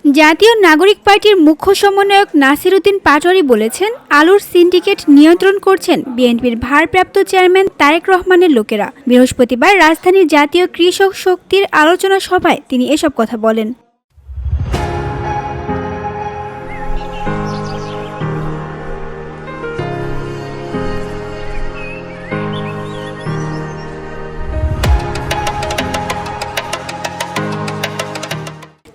জাতীয় নাগরিক পার্টির মুখ্য সমন্বয়ক নাসির উদ্দিন পাটোয়ারি বলেছেন, আলুর সিন্ডিকেট নিয়ন্ত্রণ করছেন বিএনপির ভারপ্রাপ্ত চেয়ারম্যান তারেক রহমানের লোকেরা। বৃহস্পতিবার রাজধানীর জাতীয় কৃষক শক্তির আলোচনা সভায় তিনি এসব কথা বলেন।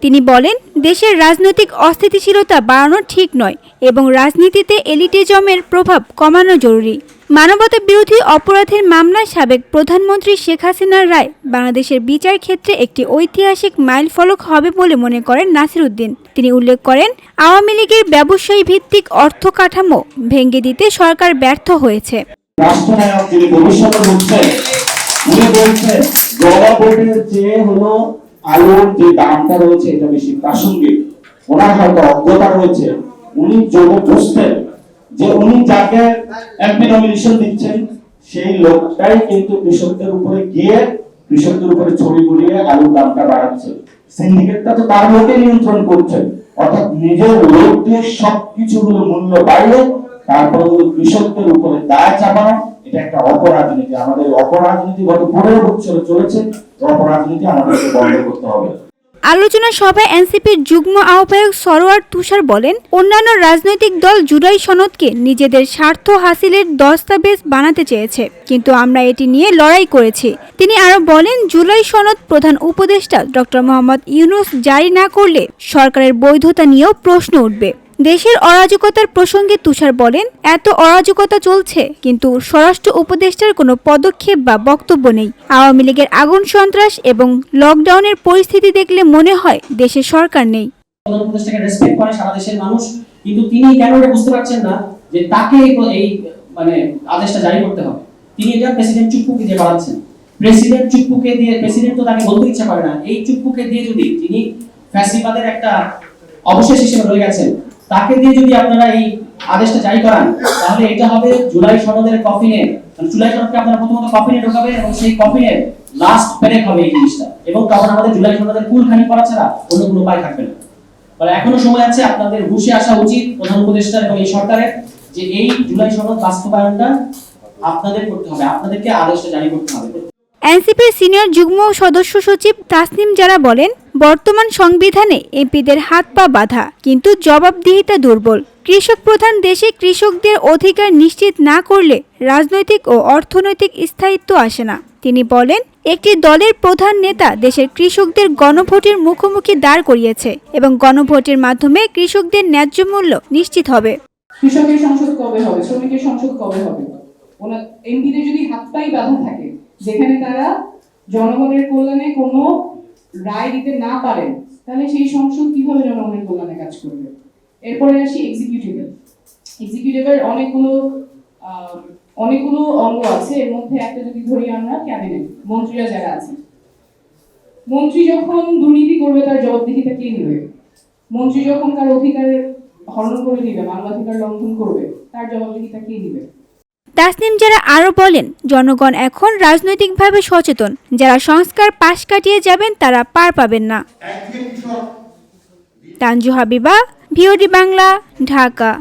তিনি বলেন, দেশের রাজনৈতিক অস্থিতিশীলতা বাড়ানো ঠিক নয় এবং রাজনীতিতে এলিটিজমের প্রভাব কমানো জরুরি। মানবতা বিরোধী অপরাধের মামলায় সাবেক প্রধানমন্ত্রী শেখ হাসিনার রায় বাংলাদেশের বিচার ক্ষেত্রে একটি ঐতিহাসিক মাইলফলক হবে বলে মনে করেন নাসির উদ্দিন। তিনি উল্লেখ করেন, আওয়ামী লীগের ব্যবসায়ী ভিত্তিক অর্থ কাঠামো ভেঙে দিতে সরকার ব্যর্থ হয়েছে। আলুর যে দামটা রয়েছে এটা বেশি প্রাসঙ্গিক, ওনার হয়তো অজ্ঞতা রয়েছে। উনি যদি বুঝতেন যে উনি যাকে এমপি নমিনেশন দিচ্ছেন সেই লোকটাই কিন্তু কৃষকদের উপরে গিয়ে কৃষকদের উপরে ছড়ি ঘুরিয়ে আলুর দামটা বাড়াচ্ছে। সিন্ডিকেটটা তো তার লোকে নিয়ন্ত্রণ করছে, অর্থাৎ নিজের লোক দিয়ে সবকিছু মূল্য বাড়িয়ে তারপর কৃষকদের উপরে দায় চাপানো, এটা একটা অপরাজনীতি। আমাদের অপরাজনীতি গত 15 বছর চলেছে, অপরাজনীতি আমাদেরকে বন্ধ করতে হবে। আলোচনা সভায় এনসিপির যুগ্ম আহ্বায়ক সরোয়ার তুষার বলেন, অন্যান্য রাজনৈতিক দল জুলাই সনদকে নিজেদের স্বার্থ হাসিলের দস্তাবেজ বানাতে চেয়েছে, কিন্তু আমরা এটি নিয়ে লড়াই করেছি। তিনি আরো বলেন, জুলাই সনদ প্রধান উপদেষ্টা ডক্টর মোহাম্মদ ইউনূস জারি না করলে সরকারের বৈধতা নিয়েও প্রশ্ন উঠবে। দেশের অরাজকতার প্রসঙ্গে তুষার বলেন, এত অরাজকতা চলছে কিন্তু স্বরাষ্ট্র উপদেষ্টার কোনো পদক্ষেপ বা বক্তব্য নেই। আওয়ামী লীগের আগুন সন্ত্রাস এবং লকডাউনের পরিস্থিতি দেখলে মনে হয় দেশে সরকার নেই। প্রধান উপদেষ্টাকে রেসপেক্ট করে সারা দেশের মানুষ, কিন্তু তিনি কেন এটা বুঝতে পারছেন না যে তাকে এই আদেশটা জারি করতে হবে। তিনি এটা প্রেসিডেন্ট চুপ্পুকে দিয়ে বাড়াচ্ছেন। প্রেসিডেন্ট চুপ্পুকে দিয়ে, প্রেসিডেন্ট তো তাকে বলতে ইচ্ছা করে না, এই চুপ্পুকে দিয়ে যদি তিনি ফ্যাসিবাদের একটা অবশেষ হিসেবে রয়ে গেছেন, তাকে দিয়ে যদি আপনারা এই আদেশটা জারি করান, তাহলে এটা হবে জুলাই সনদের কফিনে। জুলাই সনদকে আপনারা প্রথমত কফিনে ঢোকাবেন এবং সেই কফিনের লাস্ট পেরেক হবে এই জিনিসটা, এবং তখন আমাদের জুলাই সনদের কুলখানি করা ছাড়া অন্য কোনো উপায় থাকবে না। ফলে এখনো সময় আছে, আপনাদের হুঁশে আসা উচিত প্রধান উপদেষ্টার এবং এই সরকারের, যে এই জুলাই সনদ বাস্তবায়নটা আপনাদের করতে হবে, আপনাদেরকে আদেশটা জারি করতে হবে। এনসিপির সিনিয়র যুগ্ম সদস্য সচিব তাসনিম জারা বলেন, বর্তমান সংবিধানে এমপিদের হাত পা বাঁধা, কিন্তু জবাবদিহিতা দুর্বল। কৃষক প্রধান দেশে কৃষকদের অধিকার নিশ্চিত না করলে রাজনৈতিক ও অর্থনৈতিক স্থায়িত্ব আসে না। তিনি বলেন, একটি দলের প্রধান নেতা দেশের কৃষকদের গণভোটের মুখোমুখি দাঁড় করিয়েছে এবং গণভোটের মাধ্যমে কৃষকদের ন্যায্য মূল্য নিশ্চিত হবে। কৃষকের সংসদ কবে হবে, শ্রমিকের সংসদ কবে হবে? ওনার এমপিদের যদি হাত পাই বাঁধা থাকে, যেখানে তারা জনগণের কল্যাণে কোনো রায় দিতে না পারেন, তাহলে সেই সংসদ কিভাবে জনগণের কল্যাণে কাজ করবে? এরপরে আসি এক্সিকিউটিভের অনেকগুলো অঙ্গ আছে। এর মধ্যে একটা যদি ধরি আমরা ক্যাবিনেট, মন্ত্রীরা যারা আছে, মন্ত্রী যখন দুর্নীতি করবে তার জবাবদিহিতা কে নেবে? মন্ত্রী যখন কার অধিকারের হরণ করে নিবে, মানবাধিকার লঙ্ঘন করবে, তার জবাবদিহিতা কে নেবে? তাসনিম জারা আরো বলেন, জনগণ এখন রাজনৈতিকভাবে সচেতন। যারা সংস্কার পাশ কাটিয়ে যাবেন তারা পার পাবেন না। তানজু হাবিবা, ভিওডি বাংলা, ঢাকা।